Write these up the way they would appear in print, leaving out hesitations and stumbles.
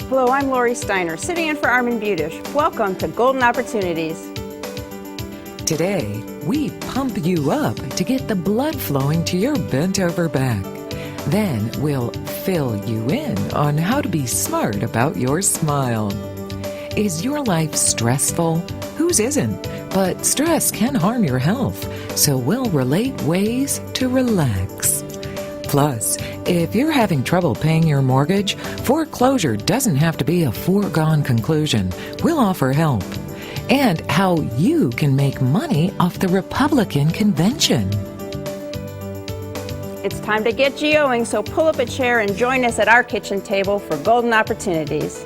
Hello, I'm Lori Steiner, sitting in for Armin Budish. Welcome to Golden Opportunities. Today, we pump you up to get the blood flowing to your bent-over back. Then we'll fill you in on how to be smart about your smile. Is your life stressful? Whose isn't? But stress can harm your health, so we'll relate ways to relax. Plus, if you're having trouble paying your mortgage, foreclosure doesn't have to be a foregone conclusion. We'll offer help. And how you can make money off the Republican convention. It's time to get geoing, so pull up a chair and join us at our kitchen table for Golden Opportunities.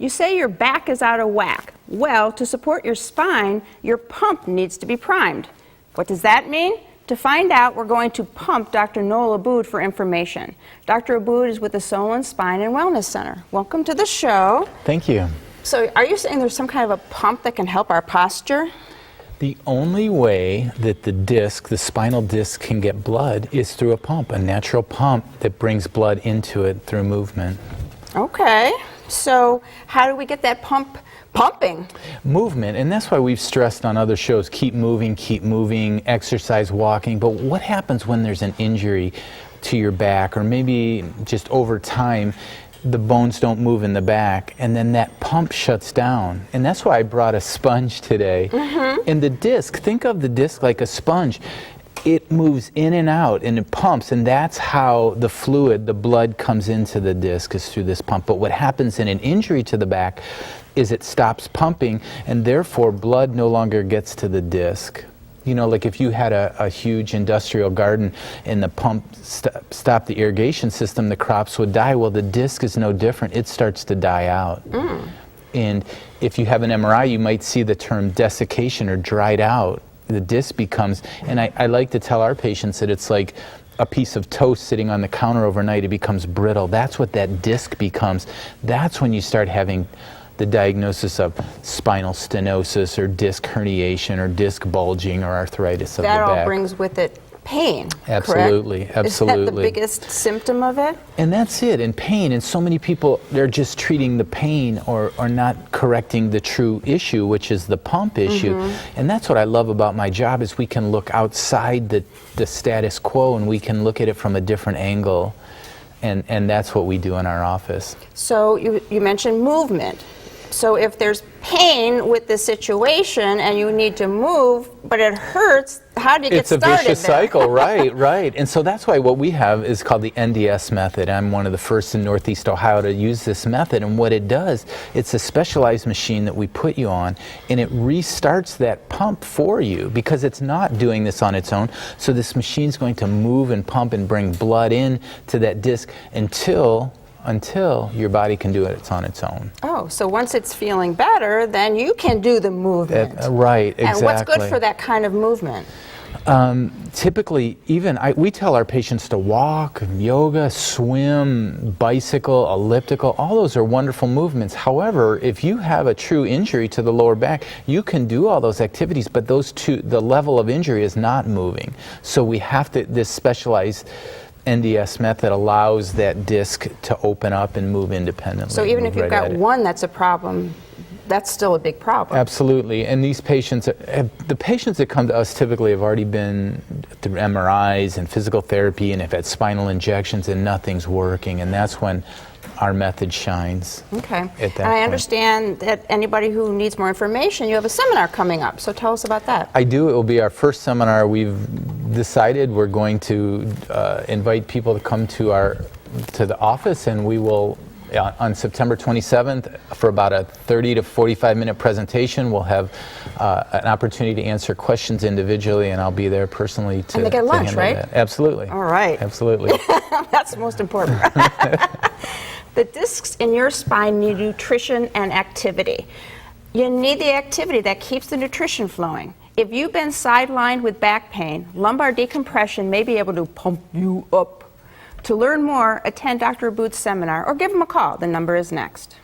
You say your back is out of whack. Well, to support your spine, your pump needs to be primed. What does that mean? To find out, we're going to pump Dr. Noel Aboud for information. Dr. Aboud is with the Solon Spine and Wellness Center. Welcome to the show. Thank you. So are you saying there's some kind of a pump that can help our posture? The only way that the disc, the spinal disc, can get blood is through a pump, a natural pump that brings blood into it through movement. Okay. So how do we get that pumping? Movement, and that's why we've stressed on other shows, keep moving, exercise, walking. But what happens when there's an injury to your back, or maybe just over time, the bones don't move in the back, and then that pump shuts down? And that's why I brought a sponge today. And the disc, think of the disc like a sponge. It moves in and out and it pumps, and that's how the fluid, the blood, comes into the disc, is through this pump. But what happens in an injury to the back is it stops pumping, and therefore blood no longer gets to the disc. You know, like if you had a huge industrial garden and the pump stopped the irrigation system, the crops would die. Well, the disc is no different. It starts to die out. And if you have an MRI, you might see the term desiccation, or dried out. The disc becomes, and I like to tell our patients that it's like a piece of toast sitting on the counter overnight. It becomes brittle. That's what that disc becomes. That's when you start having the diagnosis of spinal stenosis, or disc herniation, or disc bulging, or arthritis of the back. That all brings with it pain, absolutely, correct? Absolutely. Is that the biggest symptom of it? And that's it, and pain. And so many people, they're just treating the pain or not correcting the true issue, which is the pump issue. And that's what I love about my job, is we can look outside the status quo, and we can look at it from a different angle. And that's what we do in our office. So you mentioned movement. So if there's pain with the situation and you need to move, but it hurts, how do you get started? It's a vicious cycle, right. And so that's why what we have is called the NDS method. I'm one of the first in Northeast Ohio to use this method. And what it does, it's a specialized machine that we put you on, and it restarts that pump for you, because it's not doing this on its own. So this machine's going to move and pump and bring blood in to that disc until your body can do it on its own. Oh, so once it's feeling better, then you can do the movement. Right, exactly. And what's good for that kind of movement? Typically, we tell our patients to walk, yoga, swim, bicycle, elliptical. All those are wonderful movements. However, if you have a true injury to the lower back, you can do all those activities, but the level of injury is not moving. So we have to, this specialized NDS method allows that disc to open up and move independently. So even if you've got one that's a problem, that's still a big problem. Absolutely. And these patients, the patients that come to us typically have already been through MRIs and physical therapy and have had spinal injections, and nothing's working. And that's when our method shines. Okay. And I understand that anybody who needs more information, you have a seminar coming up. So tell us about that. I do. It will be our first seminar. We've decided we're going to invite people to come to the office, and we will, on September 27th, for about a 30 to 45 minute presentation, we'll have an opportunity to answer questions individually, and I'll be there personally to. And they get lunch, right? That. Absolutely. All right. Absolutely. That's the most important. The discs in your spine need nutrition and activity. You need the activity that keeps the nutrition flowing. If you've been sidelined with back pain, lumbar decompression may be able to pump you up. To learn more, attend Dr. Aboud's seminar or give him a call. The number is next.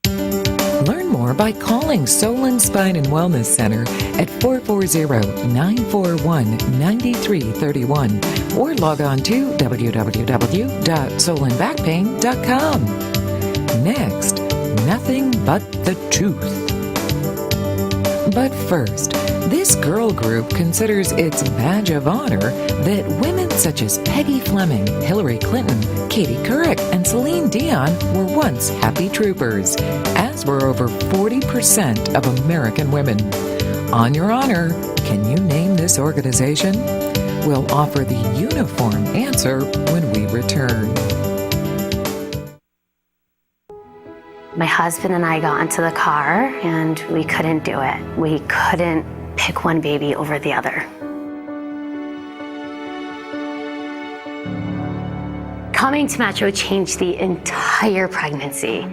Learn more more by calling Solon Spine and Wellness Center at 440-941-9331 or log on to www.solonbackpain.com. Next, nothing but the truth. But first, this girl group considers its badge of honor that women such as Peggy Fleming, Hillary Clinton, Katie Couric, and Celine Dion were once happy troopers, as were over 40% of American women. On your honor, can you name this organization? We'll offer the uniform answer when we return. My husband and I got into the car and we couldn't do it. We couldn't pick one baby over the other. Coming to Metro changed the entire pregnancy.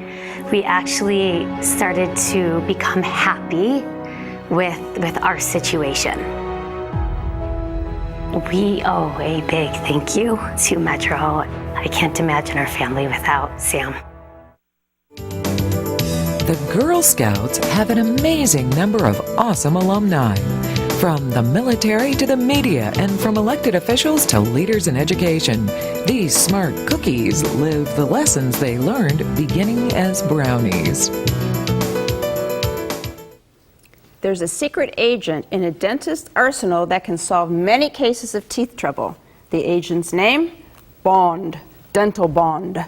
We actually started to become happy with our situation. We owe a big thank you to Metro. I can't imagine our family without Sam. The Girl Scouts have an amazing number of awesome alumni. From the military to the media and from elected officials to leaders in education, these smart cookies live the lessons they learned beginning as brownies. There's a secret agent in a dentist's arsenal that can solve many cases of teeth trouble. The agent's name? Bond. Dental Bond.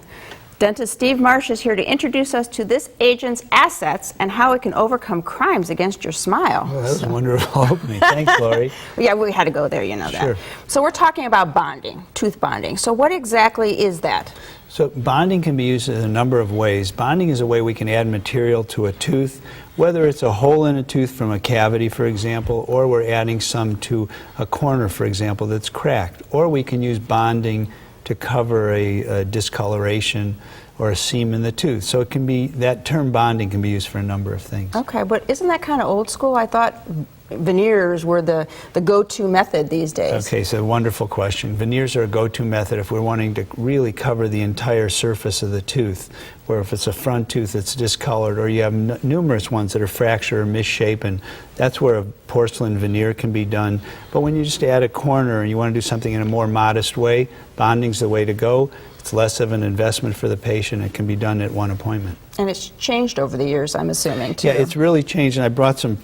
Dentist Steve Marsh is here to introduce us to this agent's assets and how it can overcome crimes against your smile. Oh, that was wonderful opening. Thanks, Lori. Yeah, we had to go there, you know that. Sure. So we're talking about bonding, tooth bonding. So what exactly is that? So bonding can be used in a number of ways. Bonding is a way we can add material to a tooth, whether it's a hole in a tooth from a cavity, for example, or we're adding some to a corner, for example, that's cracked. Or we can use bonding to cover a discoloration or a seam in the tooth. So it can be, that term bonding can be used for a number of things. Okay, but isn't that kind of old school? I thought veneers were the go-to method these days. Okay, so wonderful question. Veneers are a go-to method if we're wanting to really cover the entire surface of the tooth, where if it's a front tooth that's discolored or you have numerous ones that are fractured or misshapen, that's where a porcelain veneer can be done. But when you just add a corner and you want to do something in a more modest way, bonding's the way to go. It's less of an investment for the patient. It can be done at one appointment. And it's changed over the years, I'm assuming, too. Yeah, it's really changed, and I brought some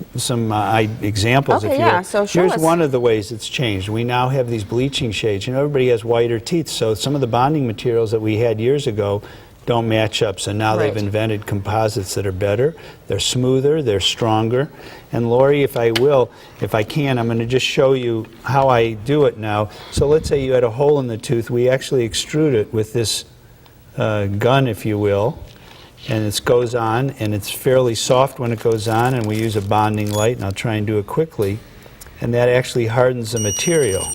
examples. Okay, if you yeah, will. so show Here's us. one of the ways it's changed. We now have these bleaching shades. You know, everybody has whiter teeth, so some of the bonding materials that we had years ago don't match up. So now Right. they've invented composites that are better, they're smoother, they're stronger. And Lori, if I can, I'm going to just show you how I do it now. So let's say you had a hole in the tooth. We actually extrude it with this gun, if you will, and it goes on, and it's fairly soft when it goes on, and we use a bonding light, and I'll try and do it quickly, and that actually hardens the material.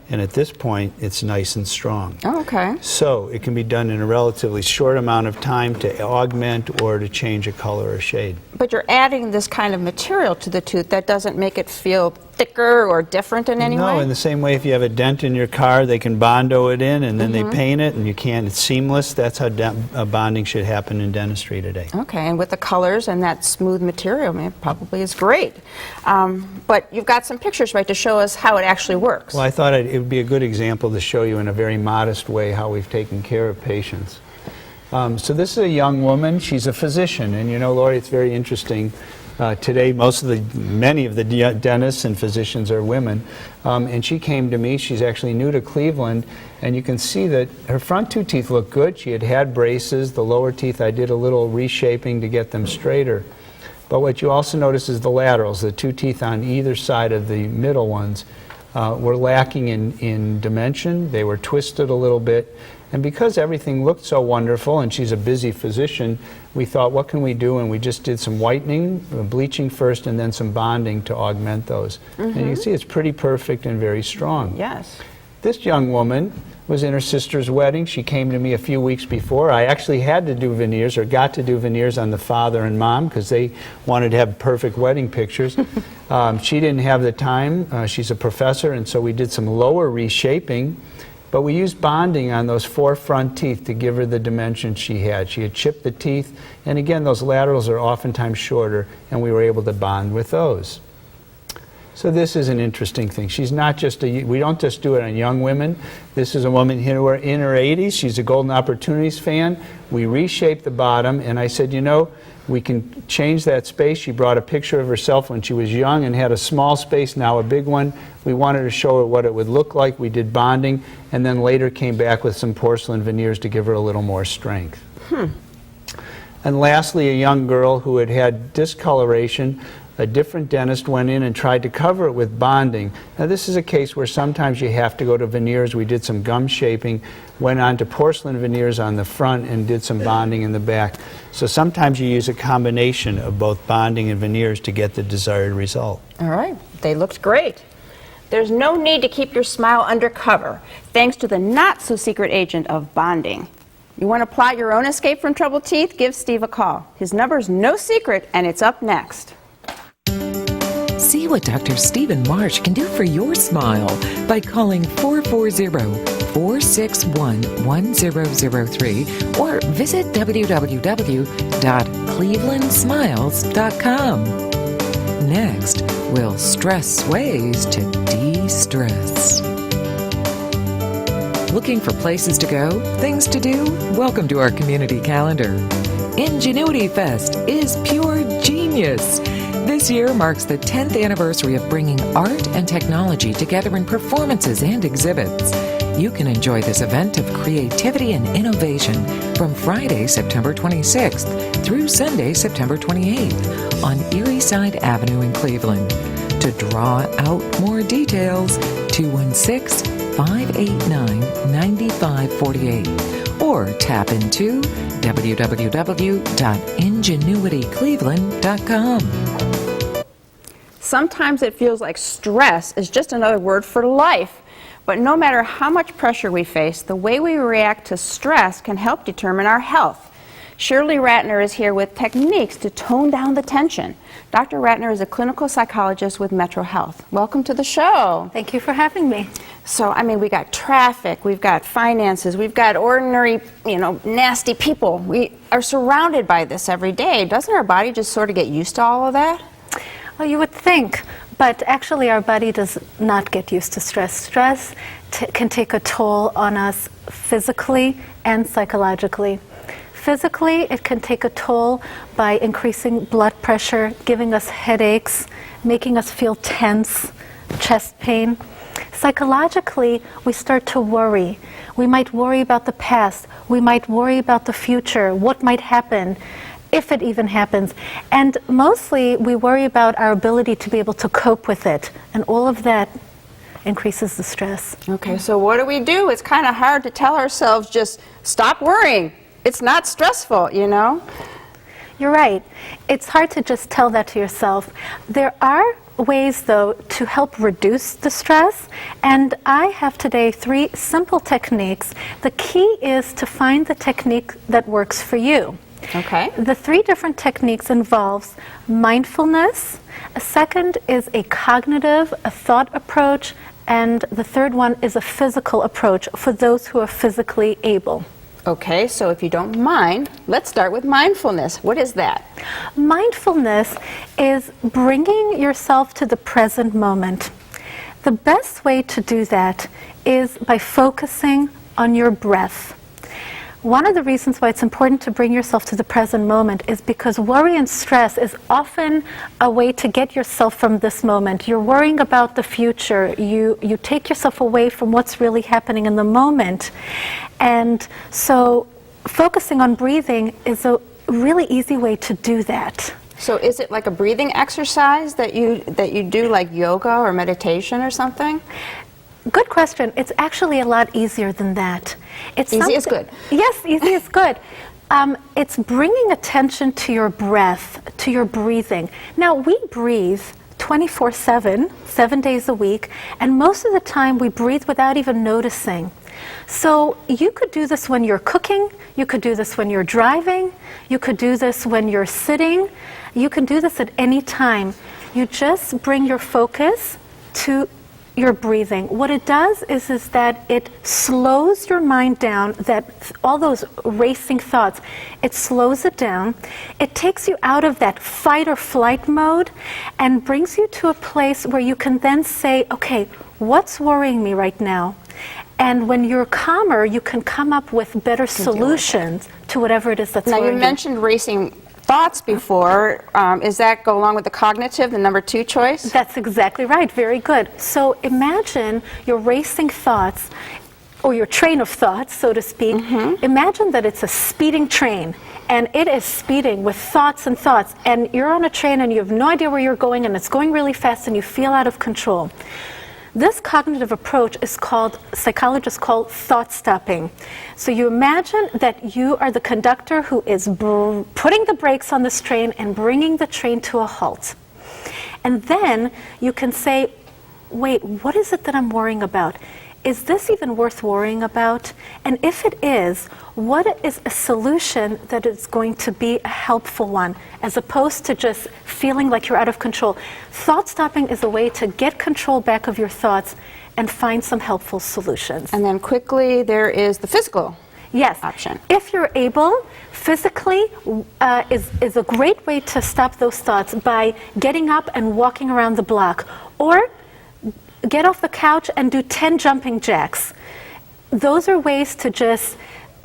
And at this point, it's nice and strong. Oh, okay. So it can be done in a relatively short amount of time to augment or to change a color or shade. But you're adding this kind of material to the tooth that doesn't make it feel thicker or different in any way? No, in the same way if you have a dent in your car, they can Bondo it in and then they paint it and you can't, it's seamless. That's how bonding should happen in dentistry today. Okay, and with the colors and that smooth material, it probably is great. But you've got some pictures, right, to show us how it actually works. Well, I thought it would be a good example to show you in a very modest way how we've taken care of patients. So this is a young woman. She's a physician, and you know, Lori, it's very interesting. Today, many of the dentists and physicians are women, and she came to me. She's actually new to Cleveland, and you can see that her front two teeth look good. She had braces. The lower teeth, I did a little reshaping to get them straighter. But what you also notice is the laterals, the two teeth on either side of the middle ones, were lacking in dimension. They were twisted a little bit. And because everything looked so wonderful, and she's a busy physician, we thought, what can we do? And we just did some whitening, bleaching first, and then some bonding to augment those. And you can see it's pretty perfect and very strong. Yes. This young woman was in her sister's wedding. She came to me a few weeks before. I actually had to do veneers, or got to do veneers on the father and mom, because they wanted to have perfect wedding pictures. She didn't have the time. She's a professor, and so we did some lower reshaping. But we used bonding on those 4 front teeth to give her the dimension she had. She had chipped the teeth, and again, those laterals are oftentimes shorter, and we were able to bond with those. So this is an interesting thing. She's not just we don't just do it on young women. This is a woman in her 80s. She's a Golden Opportunities fan. We reshaped the bottom, and I said, you know, we can change that space. She brought a picture of herself when she was young and had a small space, now a big one. We wanted to show her what it would look like. We did bonding, and then later came back with some porcelain veneers to give her a little more strength. And lastly, a young girl who had had discoloration. A different dentist went in and tried to cover it with bonding. Now this is a case where sometimes you have to go to veneers. We did some gum shaping, went on to porcelain veneers on the front, and did some bonding in the back. So sometimes you use a combination of both bonding and veneers to get the desired result. All right, they looked great. There's no need to keep your smile undercover, thanks to the not-so-secret agent of bonding. You want to plot your own escape from troubled teeth? Give Steve a call. His number is no secret, and it's up next. See what Dr. Stephen Marsh can do for your smile by calling 440-461-1003 or visit www.clevelandsmiles.com. Next, we'll stress ways to de-stress. Looking for places to go, things to do? Welcome to our community calendar. Ingenuity Fest is pure genius. This year marks the 10th anniversary of bringing art and technology together in performances and exhibits. You can enjoy this event of creativity and innovation from Friday, September 26th through Sunday, September 28th on Erieside Avenue in Cleveland. To draw out more details, 216-589-9548 or tap into www.ingenuitycleveland.com. Sometimes it feels like stress is just another word for life. But no matter how much pressure we face, the way we react to stress can help determine our health. Shirley Ratner is here with techniques to tone down the tension. Dr. Ratner is a clinical psychologist with Metro Health. Welcome to the show. Thank you for having me. So, I mean, we got traffic, we've got finances, we've got ordinary, nasty people. We are surrounded by this every day. Doesn't our body just sort of get used to all of that? Well, you would think, but actually our body does not get used to stress. Stress can take a toll on us physically and psychologically. Physically, it can take a toll by increasing blood pressure, giving us headaches, making us feel tense, chest pain. Psychologically, we start to worry. We might worry about the past. We might worry about the future, what might happen, if it even happens. And mostly, we worry about our ability to be able to cope with it. And all of that increases the stress. Okay, so what do? It's kind of hard to tell ourselves just stop worrying. It's not stressful, You're right. It's hard to just tell that to yourself. There are ways, though, to help reduce the stress, and I have today 3 simple techniques. The key is to find the technique that works for you. Okay. The 3 different techniques involves mindfulness, a second is a cognitive, a thought approach, and the third one is a physical approach for those who are physically able. Okay, so if you don't mind, let's start with mindfulness. What is that? Mindfulness is bringing yourself to the present moment. The best way to do that is by focusing on your breath. One of the reasons why it's important to bring yourself to the present moment is because worry and stress is often a way to get yourself from this moment. You're worrying about the future. You take yourself away from what's really happening in the moment. And so focusing on breathing is a really easy way to do that. So is it like a breathing exercise that you do like yoga or meditation or something? Good question. It's actually a lot easier than that. It's easy is good. Yes, easy is good. It's bringing attention to your breath, to your breathing. Now, we breathe 24/7, 7 days a week, and most of the time we breathe without even noticing. So you could do this when you're cooking, you could do this when you're driving, you could do this when you're sitting, you can do this at any time. You just bring your focus to your breathing. What it does is that it slows your mind down, that all those racing thoughts, it slows it down. It takes you out of that fight or flight mode and brings you to a place where you can then say, okay, what's worrying me right now? And when you're calmer, you can come up with better solutions to whatever it is that's Now, worrying you mentioned racing thoughts before. Is that go along with the cognitive, the number 2 choice? That's exactly right. Very good. So imagine your racing thoughts, or your train of thoughts, so to speak. Imagine that it's a speeding train, and it is speeding with thoughts and thoughts, and you're on a train and you have no idea where you're going, and it's going really fast, and you feel out of control. This cognitive approach is called, psychologists call thought stopping. So you imagine that you are the conductor who is putting the brakes on this train and bringing the train to a halt. And then you can say, wait, what is it that I'm worrying about? Is this even worth worrying about? And if it is, what is a solution that is going to be a helpful one, as opposed to just feeling like you're out of control? Thought stopping is a way to get control back of your thoughts and find some helpful solutions. And then quickly, there is the physical option. If you're able, physically is a great way to stop those thoughts by getting up and walking around the block, or get off the couch and do 10 jumping jacks. Those are ways to just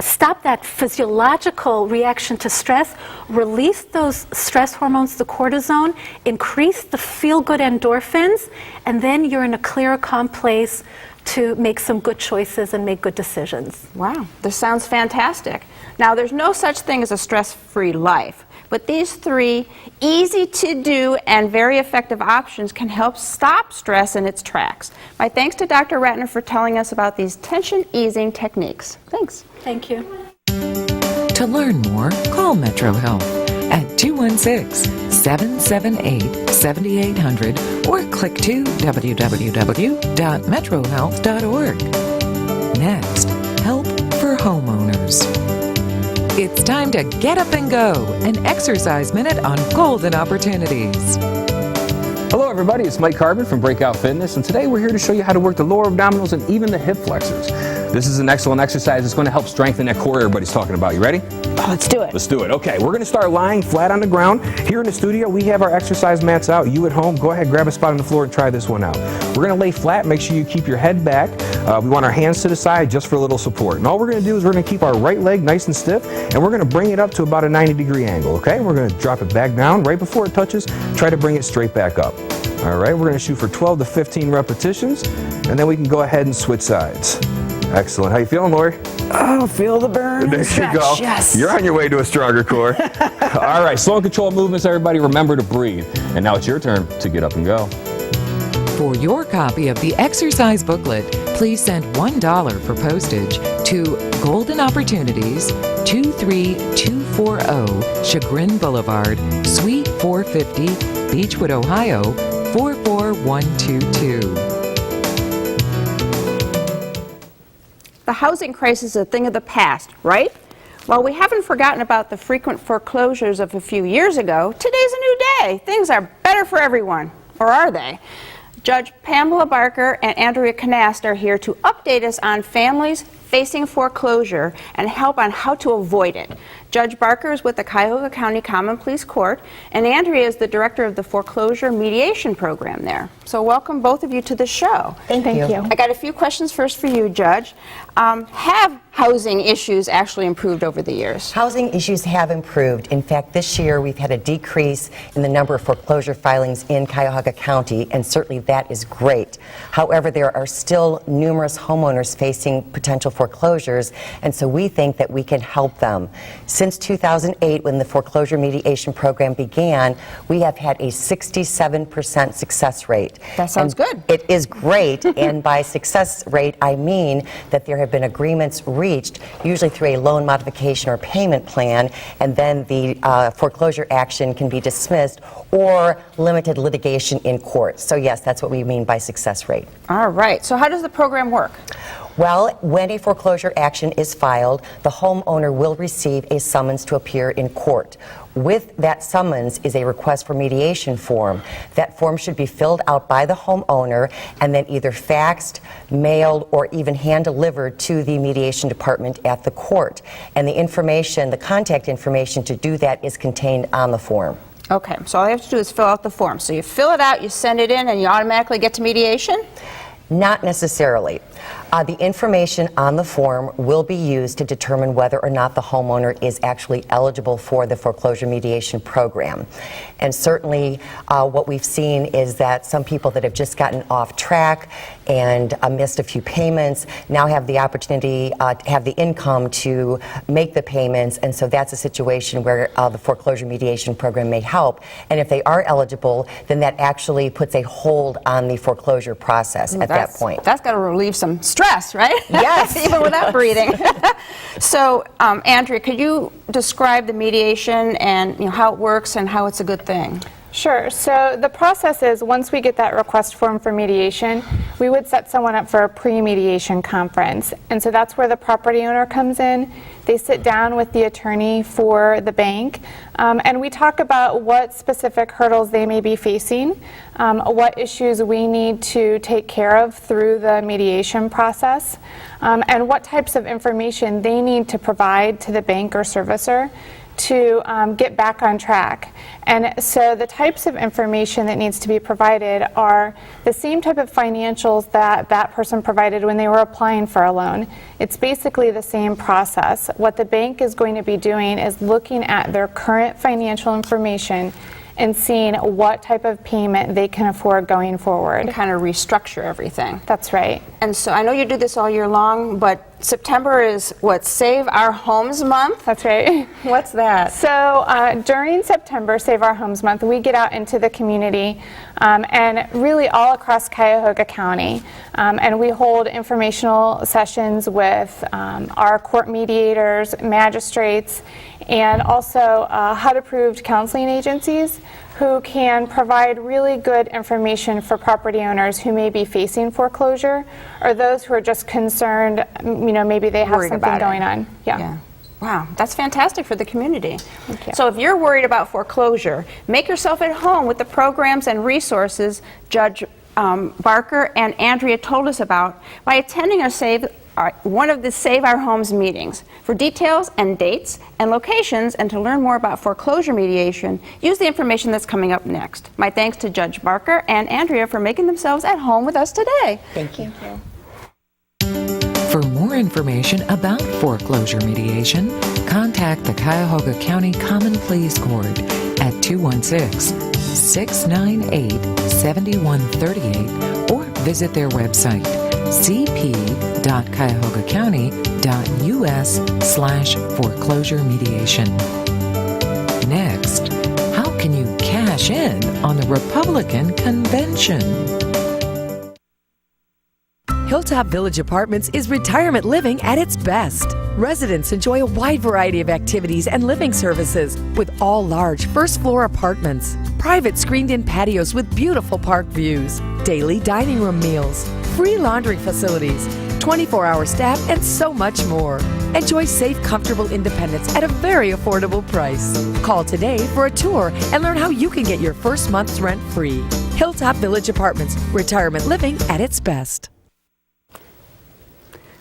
stop that physiological reaction to stress, release those stress hormones, the cortisone, increase the feel-good endorphins, and then you're in a clearer, calm place to make some good choices and make good decisions. Wow, this sounds fantastic. Now, there's no such thing as a stress-free life, but these 3 easy-to-do and very effective options can help stop stress in its tracks. My thanks to Dr. Ratner for telling us about these tension-easing techniques. Thanks. Thank you. To learn more, call Metro Health at 216-778-7800 or click to www.metrohealth.org. Next, help for homeowners. It's time to get up and go, an exercise minute on golden opportunities. Hello everybody, it's Mike Carbon from Breakout Fitness, and today we're here to show you how to work the lower abdominals and even the hip flexors. This is an excellent exercise. It's going to help strengthen that core everybody's talking about. You ready? Let's do it. Let's do it. Okay, we're going to start lying flat on the ground. Here in the studio, we have our exercise mats out. You at home, go ahead, grab a spot on the floor and try this one out. We're going to lay flat. Make sure you keep your head back. We want our hands to the side just for a little support. And all we're going to do is we're going to keep our right leg nice and stiff, and we're going to bring it up to about a 90-degree angle, okay? We're going to drop it back down right before it touches. Try to bring it straight back up. All right, we're going to shoot for 12 to 15 repetitions, and then we can go ahead and switch sides. Excellent. How you feeling, Lori? Oh, feel the burn. There you go. Yes. You're on your way to a stronger core. All right, slow and controlled movements, everybody. Remember to breathe. And now it's your turn to get up and go. For your copy of the exercise booklet, please send $1 for postage to Golden Opportunities, 23240 Chagrin Boulevard, Suite 450, Beechwood, Ohio, 44122. The housing crisis is a thing of the past, right? Well, we haven't forgotten about the frequent foreclosures of a few years ago. Today's a new day. Things are better for everyone. Or are they? Judge Pamela Barker and Andrea Knast are here to update us on families facing foreclosure and help on how to avoid it. Judge Barker is with the Cuyahoga County Common Pleas Court, and Andrea is the director of the foreclosure mediation program there. So welcome both of you to the show. Thank you. I got a few questions first for you, Judge. Have housing issues actually improved over the years? Housing issues have improved. In fact, this year we've had a decrease in the number of foreclosure filings in Cuyahoga County, and certainly that is great. However, there are still numerous homeowners facing potential foreclosures, and so we think that we can help them. Since 2008, when the foreclosure mediation program began, we have had a 67% success rate. That sounds good. It is great, and by success rate, I mean that there have been agreements reached, usually through a loan modification or payment plan, and then the foreclosure action can be dismissed or limited litigation in court. So yes, that's what we mean by success rate. All right. So how does the program work? Well, when a foreclosure action is filed, the homeowner will receive a summons to appear in court. With that summons is a request for mediation form. That form should be filled out by the homeowner and then either faxed, mailed, or even hand-delivered to the mediation department at the court. And the information, the contact information to do that is contained on the form. Okay, so all you have to do is fill out the form. So you fill it out, you send it in, and you automatically get to mediation? Not necessarily. The information on the form will be used to determine whether or not the homeowner is actually eligible for the foreclosure mediation program. And certainly what we've seen is that some people that have just gotten off track and missed a few payments now have the opportunity to have the income to make the payments, and so that's a situation where the foreclosure mediation program may help. And if they are eligible, then that actually puts a hold on the foreclosure process at that point. That's got to relieve some stress, right? Yes. Even without breathing. So, Andrea, could you describe the mediation and how it works and how it's a good thing? Sure. So the process is, once we get that request form for mediation, we would set someone up for a pre-mediation conference. And so that's where the property owner comes in. They sit down with the attorney for the bank, and we talk about what specific hurdles they may be facing, what issues we need to take care of through the mediation process, and what types of information they need to provide to the bank or servicer to get back on track. And so the types of information that needs to be provided are the same type of financials that that person provided when they were applying for a loan. It's basically the same process. What the bank is going to be doing is looking at their current financial information and seeing what type of payment they can afford going forward. And kind of restructure everything. That's right. And so I know you do this all year long, but September is what, Save Our Homes Month? That's right. What's that? So during September, Save Our Homes Month, we get out into the community and really all across Cuyahoga County. And we hold informational sessions with our court mediators, magistrates, and also HUD-approved counseling agencies who can provide really good information for property owners who may be facing foreclosure or those who are just concerned, maybe they have Worried something about going it. on. Yeah. Wow, that's fantastic for the community. Thank you. So if you're worried about foreclosure, make yourself at home with the programs and resources Judge Barker and Andrea told us about by attending one of the Save Our Homes meetings. For details and dates and locations and to learn more about foreclosure mediation, use the information that's coming up next. My thanks to Judge Barker and Andrea for making themselves at home with us today. Thank you. For more information about foreclosure mediation, contact the Cuyahoga County Common Pleas Court at 216-698-7138 or visit their website cp.cuyahogacounty.us/foreclosure mediation. Next, how can you cash in on the Republican convention? Hilltop Village Apartments is retirement living at its best. Residents enjoy a wide variety of activities and living services with all large first-floor apartments, private screened-in patios with beautiful park views, daily dining room meals, free laundry facilities, 24-hour staff, and so much more. Enjoy safe, comfortable independence at a very affordable price. Call today for a tour and learn how you can get your first month's rent free. Hilltop Village Apartments, retirement living at its best.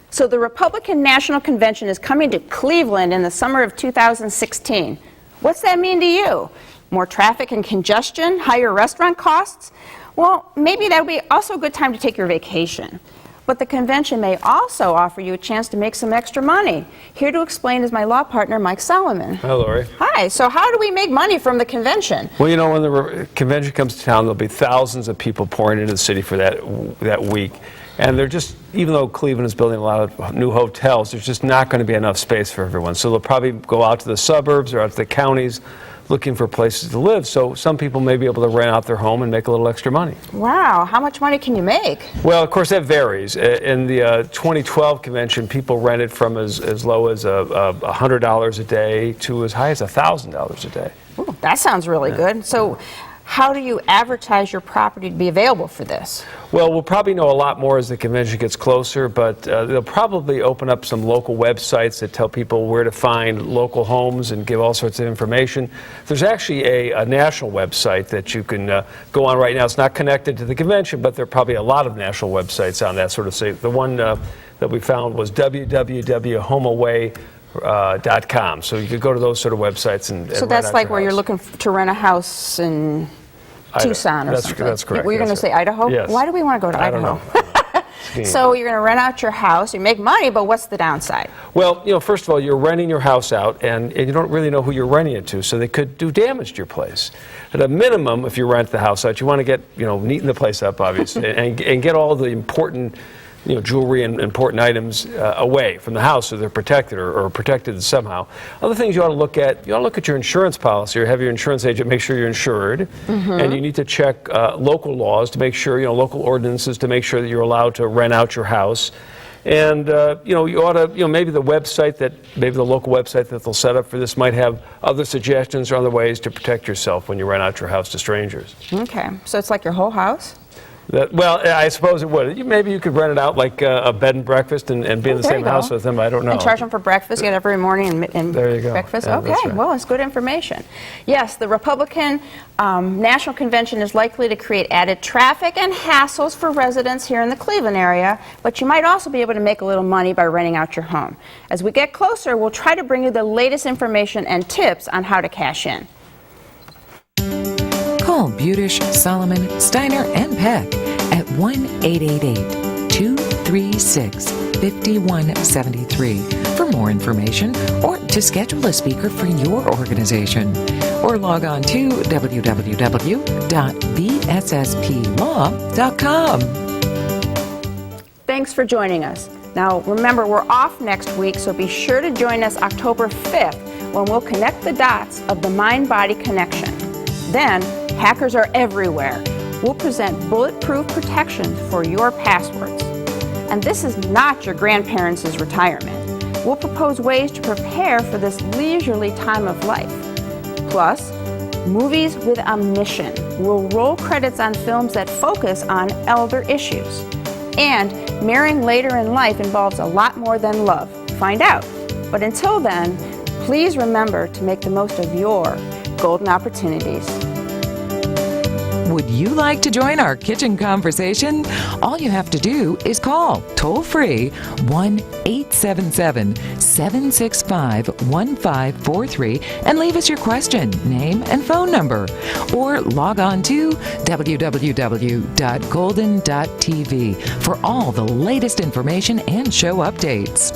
So the Republican National Convention is coming to Cleveland in the summer of 2016. What's that mean to you? More traffic and congestion? Higher restaurant costs? Well, maybe that would be also a good time to take your vacation. But the convention may also offer you a chance to make some extra money. Here to explain is my law partner, Mike Solomon. Hi, Lori. Hi. So how do we make money from the convention? Well, when the convention comes to town, there'll be thousands of people pouring into the city for that week. And they're just, even though Cleveland is building a lot of new hotels, there's just not going to be enough space for everyone. So they'll probably go out to the suburbs or out to the counties looking for places to live. So some people may be able to rent out their home and make a little extra money. Wow. How much money can you make? Well, of course, that varies. In the 2012 convention, people rented from as low as $100 a day to as high as $1,000 a day. Ooh, that sounds really good. So how do you advertise your property to be available for this? Well, we'll probably know a lot more as the convention gets closer, but they'll probably open up some local websites that tell people where to find local homes and give all sorts of information. There's actually a national website that you can go on right now. It's not connected to the convention, but there are probably a lot of national websites on that sort of site. The one that we found was www.homeaway.com. So you could go to those sort of websites and So rent that's out like your where you're house. looking to rent a house in Tucson or That's- something. that's correct. Were you going to That's say right. Idaho? Yes. Why do we want to go to I don't Idaho? know. Skiing. So you're going to rent out your house, you make money, but what's the downside? Well, first of all, you're renting your house out, and you don't really know who you're renting it to, so they could do damage to your place. At a minimum, if you rent the house out, you want to get, neaten the place up, obviously, and get all the important, jewelry and important items away from the house so they're protected or protected somehow. Other things you ought to look at, your insurance policy or have your insurance agent make sure you're insured. And you need to check local laws to make sure, local ordinances to make sure that you're allowed to rent out your house. And, you ought to, maybe the local website that they'll set up for this might have other suggestions or other ways to protect yourself when you rent out your house to strangers. Okay, so it's like your whole house? Well, I suppose it would. Maybe you could rent it out like a bed and breakfast and be in the There same you go. house with them. I don't know. And charge them for breakfast, get every morning and There you go. breakfast? Yeah, Okay, that's right. well, it's good information. Yes, the Republican National Convention is likely to create added traffic and hassles for residents here in the Cleveland area, but you might also be able to make a little money by renting out your home. As we get closer, we'll try to bring you the latest information and tips on how to cash in. Call Budish, Solomon, Steiner, and Peck at 1-888-236-5173 for more information or to schedule a speaker for your organization. Or log on to www.bssplaw.com. Thanks for joining us. Now, remember, we're off next week, so be sure to join us October 5th when we'll connect the dots of the mind-body connection. Then, hackers are everywhere. We'll present bulletproof protection for your passwords. And this is not your grandparents' retirement. We'll propose ways to prepare for this leisurely time of life. Plus, Movies with a Mission will roll credits on films that focus on elder issues. And marrying later in life involves a lot more than love. Find out. But until then, please remember to make the most of your golden opportunities. Would you like to join our kitchen conversation? All you have to do is call toll-free 1-877-765-1543 and leave us your question, name, and phone number. Or log on to www.golden.tv for all the latest information and show updates.